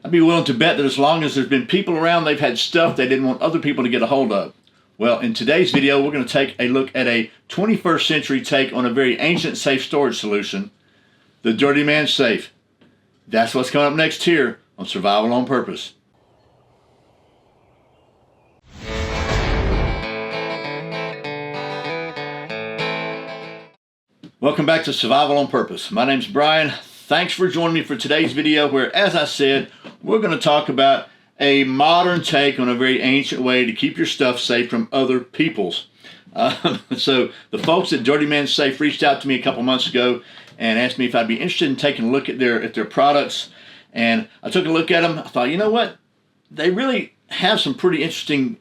I'd be willing to bet that as long as there's been people around, they've had stuff they didn't want other people to get a hold of. Well, in today's video, we're going to take a look at a 21st century take on a very ancient safe storage solution, the Dirtyman Safe. That's what's coming up next here on Survival on Purpose. Welcome back to Survival on Purpose. My name's Brian. Thanks for joining me for today's video where, as I said, we're going to talk about a modern take on a very ancient way to keep your stuff safe from other people's. So the folks at Dirtyman Safe reached out to me a couple months ago and asked me if I'd be interested in taking a look at their products. And I took a look at them. I thought, you know what? They really have some pretty interesting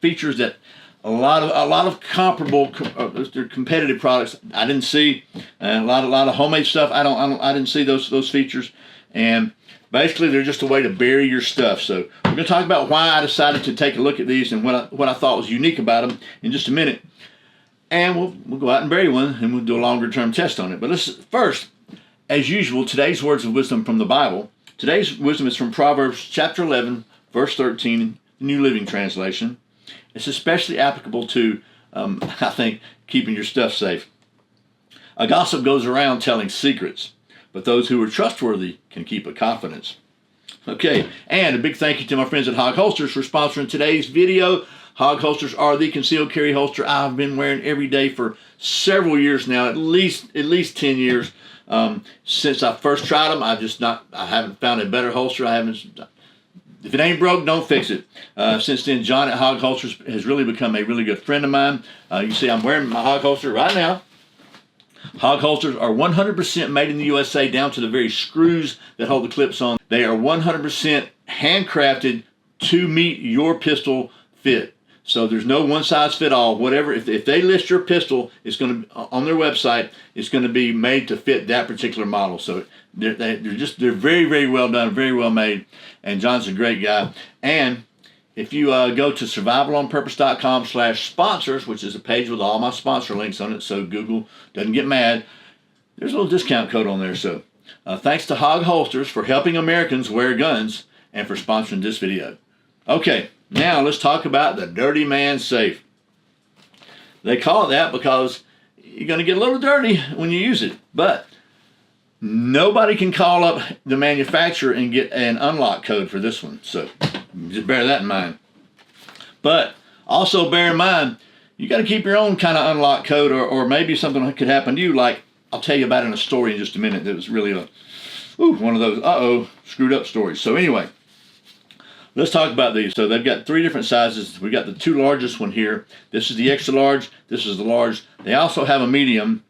features that a lot of comparable their competitive products I didn't see. A lot of homemade stuff I didn't see those features. And basically they're just a way to bury your stuff. So we're going to talk about why I decided to take a look at these and what I thought was unique about them in just a minute. And we'll go out and bury one and we'll do a longer term test on it. But let's first, as usual, today's words of wisdom from the Bible. Today's wisdom is from Proverbs chapter 11, verse 13, the New Living Translation. It's especially applicable to, I think, keeping your stuff safe. A gossip goes around telling secrets, but those who are trustworthy can keep a confidence. Okay, and a big thank you to my friends at Hog Holsters for sponsoring today's video. Hog Holsters are the concealed carry holster I've been wearing every day for several years now, at least 10 years. Since I first tried them, I haven't found a better holster. If it ain't broke, don't fix it. Since then, John at Hog Holsters has really become a really good friend of mine. You see I'm wearing my Hog Holster right now. Hog Holsters are 100% made in the USA down to the very screws that hold the clips on. They are 100% handcrafted to meet your pistol fit. So there's no one size fit all. Whatever, if they list your pistol, it's going to on their website. It's going to be made to fit that particular model. So they're very, very well done, very well made. And John's a great guy. And if you go to survivalonpurpose.com/sponsors, which is a page with all my sponsor links on it, so Google doesn't get mad, there's a little discount code on there. So thanks to Hog Holsters for helping Americans wear guns and for sponsoring this video. Okay. Now let's talk about the Dirtyman Safe. They call it that because you're going to get a little dirty when you use it, but nobody can call up the manufacturer and get an unlock code for this one. So just bear that in mind. But also bear in mind, you got to keep your own kind of unlock code, or maybe something that could happen to you, like I'll tell you about in a story in just a minute that was really one of those screwed up stories. So anyway, let's talk about these. So they've got three different sizes. We've got the two largest one here. This is the extra large. This is the large. They also have a medium.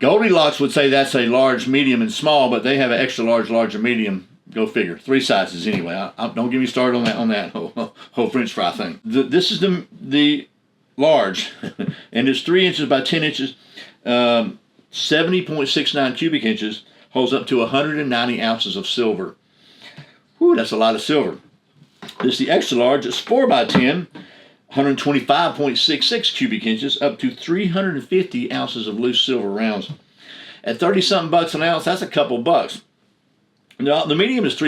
Goldilocks would say that's a large, medium, and small, but they have an extra large, large, and medium. Go figure. Three sizes anyway. Don't get me started on that whole French fry thing. This is the large, and it's 3 inches by 10 inches, 70.69 cubic inches, holds up to 190 ounces of silver. Whew, that's a lot of silver. This is the extra large. It's 4 by 10, 125.66 cubic inches, up to 350 ounces of loose silver rounds. At 30-something bucks an ounce, that's a couple bucks. Now, the medium is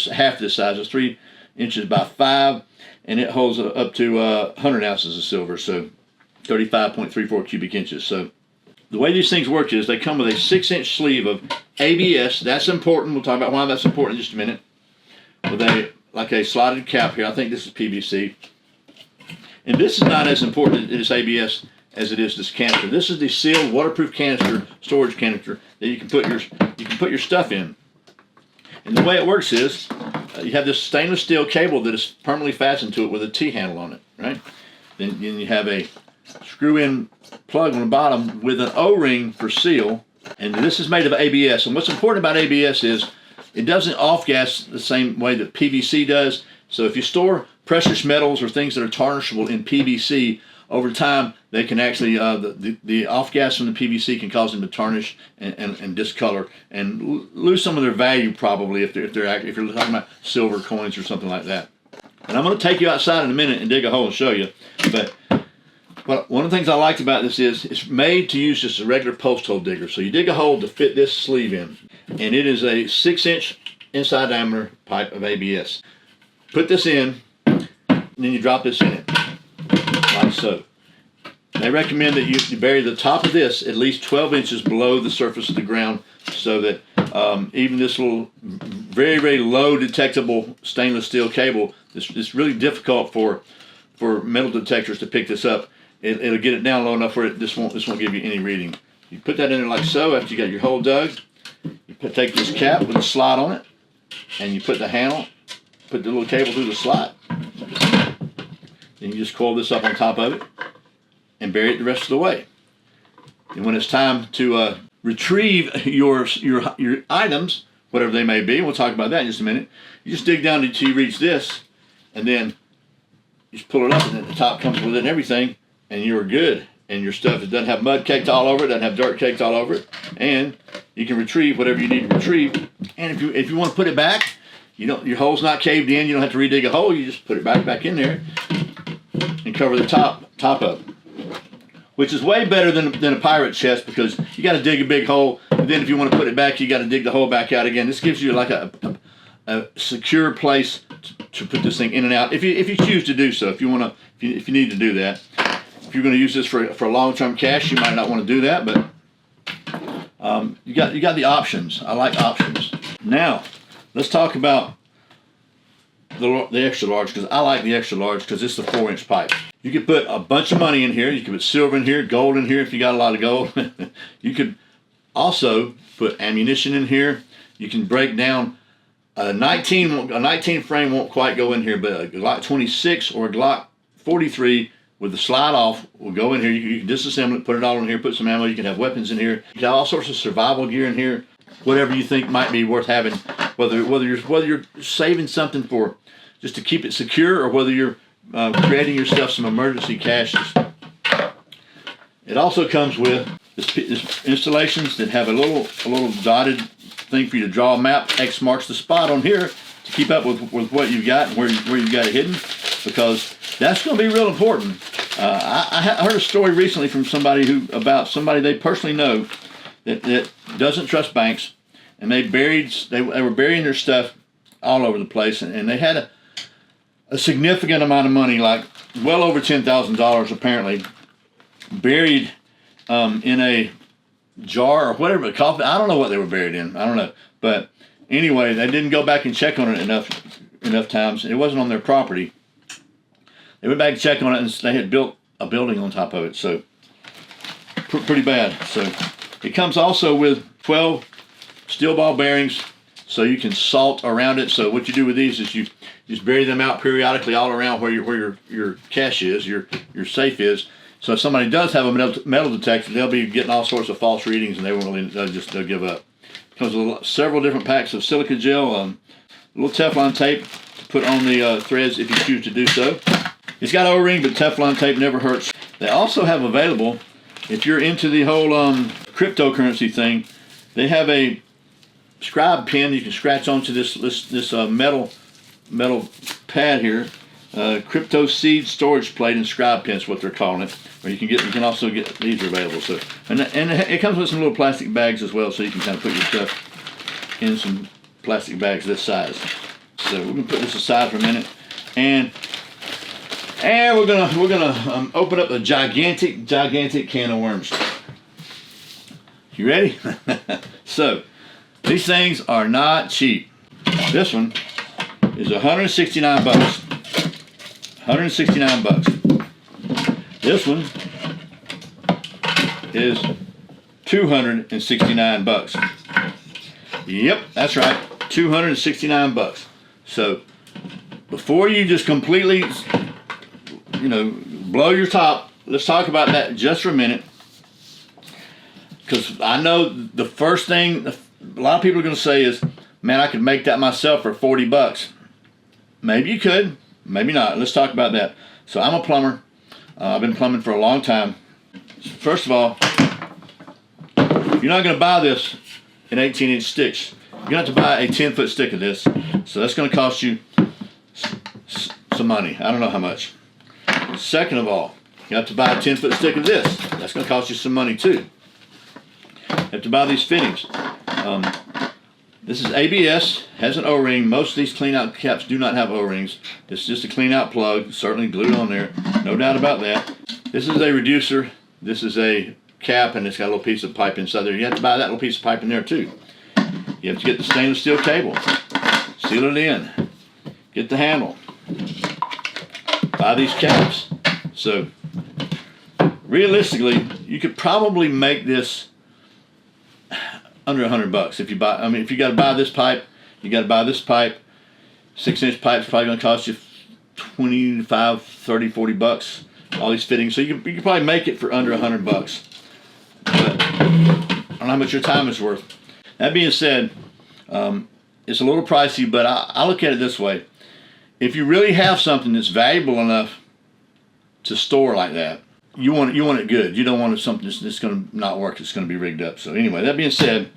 half this size. It's 3 inches by 5, and it holds up to 100 ounces of silver, so 35.34 cubic inches. So the way these things work is they come with a 6-inch sleeve of ABS. That's important. We'll talk about why that's important in just a minute. With like a slotted cap here. I think this is PVC. And this is not as important as ABS as it is this canister. This is the sealed waterproof canister, storage canister that you can put your stuff in. And the way it works is you have this stainless steel cable that is permanently fastened to it with a T-handle on it, right? Then you have a screw-in plug on the bottom with an O-ring for seal. And this is made of ABS. And what's important about ABS is it doesn't off-gas the same way that PVC does. So if you store precious metals or things that are tarnishable in PVC, over time they can actually, the off-gas from the PVC can cause them to tarnish and discolor and lose some of their value probably if you're talking about silver coins or something like that. And I'm going to take you outside in a minute and dig a hole and show you. But one of the things I liked about this is it's made to use just a regular post hole digger. So you dig a hole to fit this sleeve in. And it is a 6-inch inside diameter pipe of ABS. Put this in, and then you drop this in it, like so. They recommend that you bury the top of this at least 12 inches below the surface of the ground, so that even this little very, very low detectable stainless steel cable, it's really difficult for metal detectors to pick this up. It'll get it down low enough where this won't give you any reading. You put that in there like so. After you got your hole dug, you take this cap with a slot on it, and you put the handle, put the little cable through the slot. Then you just coil this up on top of it and bury it the rest of the way. And when it's time to retrieve your items, whatever they may be, and we'll talk about that in just a minute, you just dig down until you reach this, and then you just pull it up, and then the top comes with it and everything, and you're good. And your stuff, it doesn't have mud caked all over it, doesn't have dirt caked all over it, and you can retrieve whatever you need to retrieve. And if you want to put it back, your hole's not caved in, you don't have to redig a hole, you just put it back in there and cover the top up, which is way better than a pirate chest, because you got to dig a big hole, and then if you want to put it back, you got to dig the hole back out again. This gives you like a secure place to put this thing in and out, if you choose to do so. If you need to do that. If you're going to use this for long-term cash, you might not want to do that, but you got the options. I like options. Now, let's talk about the extra large, because I like the extra large because it's the 4-inch pipe. You could put a bunch of money in here. You could put silver in here, gold in here if you got a lot of gold. You could also put ammunition in here. You can break down a 19 frame won't quite go in here, but a Glock 26 or a Glock 43 with the slide off will go in here. You can disassemble it, put it all in here, put some ammo. You can have weapons in here. You got all sorts of survival gear in here. Whatever you think might be worth having, whether you're saving something for just to keep it secure, or whether you're creating yourself some emergency caches. It also comes with this installations that have a little dotted thing for you to draw a map. X marks the spot on here to keep up with what you've got and where you've got it hidden, because that's going to be real important. I heard a story recently from somebody they personally know that doesn't trust banks, and they were burying their stuff all over the place, and they had a significant amount of money, like well over $10,000 apparently, buried in a jar or whatever, coffee. I don't know what they were buried in. I don't know, but anyway, they didn't go back and check on it enough times. It wasn't on their property. They went back and checked on it, and they had built a building on top of it, so pretty bad. So it comes also with 12 steel ball bearings, so you can salt around it. So what you do with these is you just bury them out periodically all around where your cache is, your safe is. So if somebody does have a metal detector, they'll be getting all sorts of false readings, and they'll give up. It comes with several different packs of silica gel, a little Teflon tape to put on the threads if you choose to do so. It's got O-ring, but Teflon tape never hurts. They also have available, if you're into the whole cryptocurrency thing, they have a scribe pen you can scratch onto this metal pad here. Crypto seed storage plate and scribe pen is what they're calling it. Or you can also get, these are available. So and it comes with some little plastic bags as well, so you can kind of put your stuff in some plastic bags this size. So we're gonna put this aside for a minute, and we're gonna open up a gigantic can of worms. You ready? So these things are not cheap. This one is 169 bucks. 169 bucks. This one is 269 bucks. Yep, that's right. 269 bucks. So before you just completely blow your top, let's talk about that just for a minute, because I know the first thing a lot of people are going to say is, man, I could make that myself for 40 bucks. Maybe you could, maybe not. Let's talk about that. So I'm a plumber. I've been plumbing for a long time. First of all, you're not going to buy this in 18-inch sticks. You're going to have to buy a 10-foot stick of this. So that's going to cost you some money. I don't know how much. Second of all, you have to buy a 10-foot stick of this. That's going to cost you some money too. You have to buy these fittings. This is ABS, has an O-ring. Most of these clean out caps do not have O-rings. This is just a clean out plug, certainly glued on there, no doubt about that. This is a reducer. This is a cap, and it's got a little piece of pipe inside there. You have to buy that little piece of pipe in there too. You have to get the stainless steel cable, seal it in, get the handle, buy these caps. So realistically, you could probably make this under $100 if you buy. I mean, if you got to buy this pipe, you got to buy this pipe. 6-inch pipe is probably going to cost you 25, 30, 40 bucks. All these fittings, so you can probably make it for under $100. But I don't know how much your time is worth. That being said, it's a little pricey, but I look at it this way: if you really have something that's valuable enough to store like that, you want it good. You don't want something that's going to not work. It's going to be rigged up. So anyway, that being said,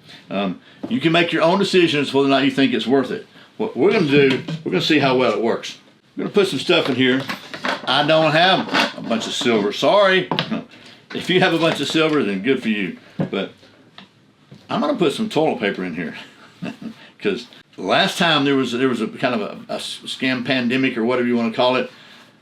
you can make your own decisions whether or not you think it's worth it. What we're going to do, we're going to see how well it works. We're going to put some stuff in here. I don't have a bunch of silver. Sorry. If you have a bunch of silver, then good for you. But I'm going to put some toilet paper in here because last time there was a kind of a scam pandemic or whatever you want to call it.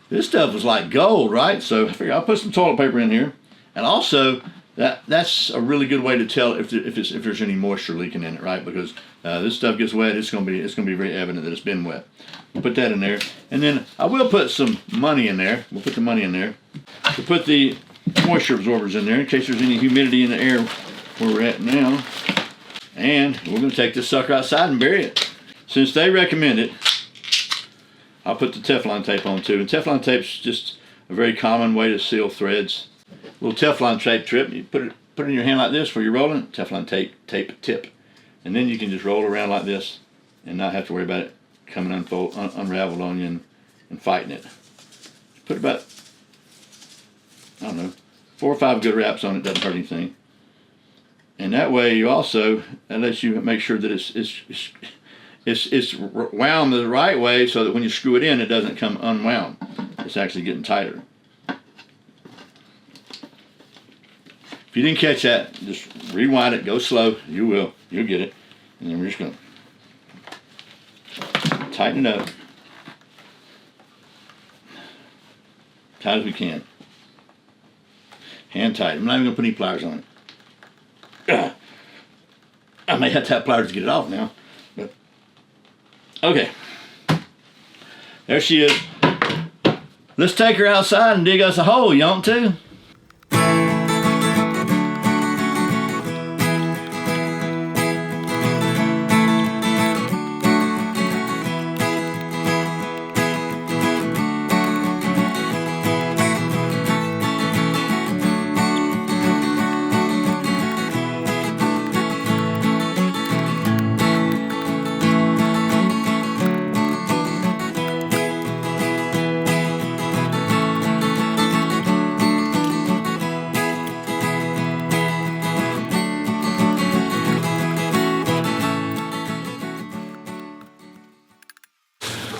This stuff was like gold, right? So I figure I'll put some toilet paper in here, and also that's a really good way to tell if there's any moisture leaking in it, right? Because this stuff gets wet, it's gonna be very evident that it's been wet. We'll put that in there, and then I will put some money in there. We'll put the money in there. We'll put the moisture absorbers in there in case there's any humidity in the air where we're at now. And we're gonna take this sucker outside and bury it. Since they recommend it, I'll put the Teflon tape on too. And Teflon tape's just a very common way to seal threads. A little Teflon tape trip. You put it in your hand like this where you're rolling. Teflon tape tip, and then you can just roll around like this and not have to worry about it coming unraveled on you and fighting it. Put about, I don't know, 4 or 5 good wraps on it. Doesn't hurt anything. And that way you also, that lets you make sure that it's wound the right way so that when you screw it in, it doesn't come unwound. It's actually getting tighter. If you didn't catch that, just rewind it, go slow. You will. You'll get it. And then we're just going to tighten it up. Tight as we can. Hand tight. I'm not even going to put any pliers on it. I may have to have pliers to get it off now. But okay. There she is. Let's take her outside and dig us a hole. You want to?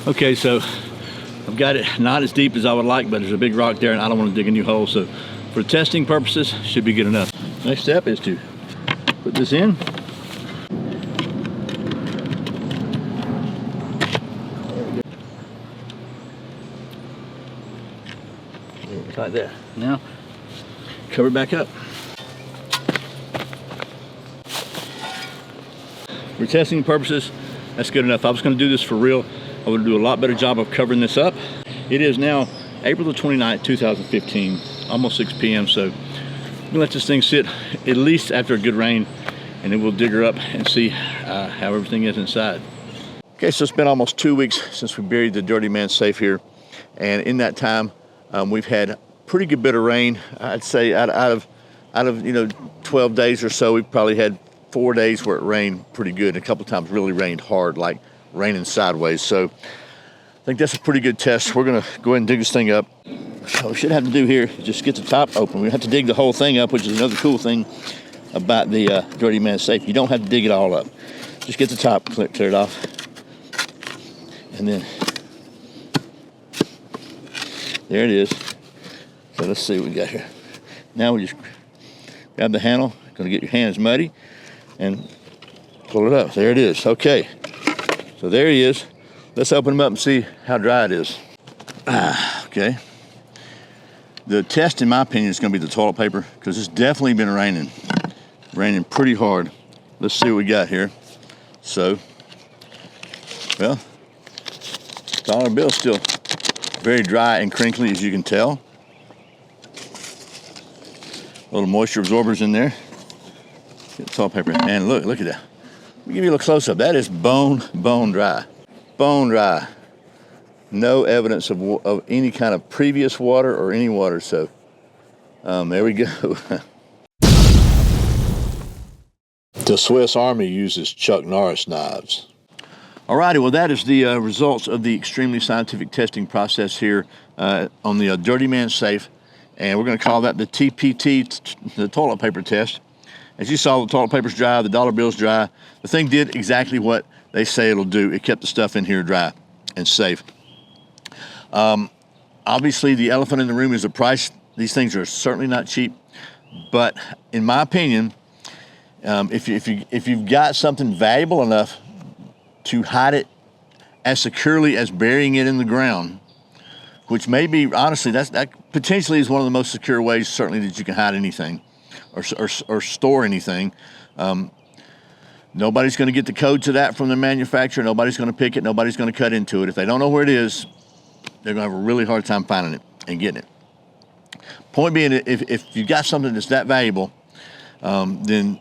Okay, so I've got it not as deep as I would like, but there's a big rock there and I don't want to dig a new hole. So for testing purposes, should be good enough. Next step is to put this in. Like that. Now, cover it back up. For testing purposes, that's good enough. If I was going to do this for real, I would do a lot better job of covering this up. It is now April the 29th, 2015, almost 6 p.m. So I'm gonna let this thing sit at least after a good rain, and then we'll dig her up and see how everything is inside. Okay, so it's been almost 2 weeks since we buried the Dirtyman Safe here. And in that time, we've had a pretty good bit of rain. I'd say out of 12 days or so, we've probably had 4 days where it rained pretty good. A couple times really rained hard, like raining sideways. So I think that's a pretty good test. We're gonna go ahead and dig this thing up. So what we should have to do here is just get the top open. We have to dig the whole thing up, which is another cool thing about the Dirtyman Safe. You don't have to dig it all up. Just get the top, clear it off. And then, there it is. So let's see what we got here. Now we just grab the handle. Gonna get your hands muddy and Pull it up. There it is. Okay. So there he is. Let's open him up and see how dry it is. Okay. The test, in my opinion, is going to be the toilet paper because it's definitely been raining pretty hard. Let's see what we got here. So, well, dollar bill's still very dry and crinkly, as you can tell. Little moisture absorbers in there. Get the toilet paper, and look at that. Let me give you a little close up. That is bone dry, bone dry. No evidence of any kind of previous water or any water. So there we go. The Swiss Army uses Chuck Norris knives. Alrighty, well that is the results of the extremely scientific testing process here on the Dirtyman Safe, and we're going to call that the TPT, the toilet paper test. As you saw, the toilet paper's dry, the dollar bill's dry. The thing did exactly what they say it'll do. It kept the stuff in here dry and safe. Obviously, the elephant in the room is the price. These things are certainly not cheap, but in my opinion, if you've got something valuable enough to hide it as securely as burying it in the ground, which may be, honestly, that potentially is one of the most secure ways, certainly, that you can hide anything or store anything. Nobody's going to get the code to that from the manufacturer. Nobody's going to pick it. Nobody's going to cut into it. If they don't know where it is, they're going to have a really hard time finding it and getting it. Point being, if you've got something that's that valuable, then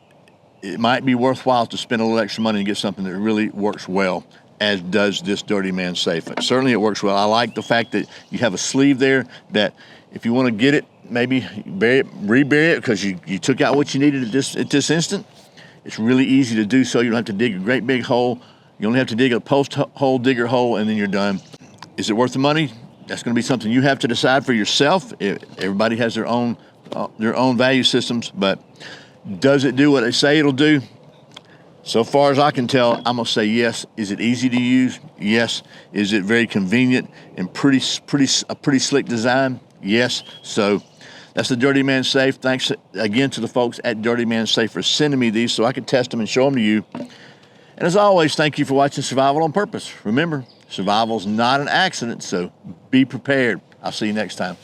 it might be worthwhile to spend a little extra money and get something that really works well, as does this Dirtyman Safe. Certainly it works well. I like the fact that you have a sleeve there that if you want to get it, maybe rebury it because you took out what you needed at this instant. It's really easy to do so. You don't have to dig a great big hole. You only have to dig a post hole, digger hole, and then you're done. Is it worth the money? That's going to be something you have to decide for yourself. Everybody has their own value systems, but does it do what they say it'll do? So far as I can tell, I'm going to say yes. Is it easy to use? Yes. Is it very convenient and a pretty slick design? Yes. So that's the Dirtyman Safe. Thanks again to the folks at Dirtyman Safe for sending me these so I could test them and show them to you. And as always, thank you for watching Survival on Purpose. Remember, survival's not an accident, so be prepared. I'll see you next time.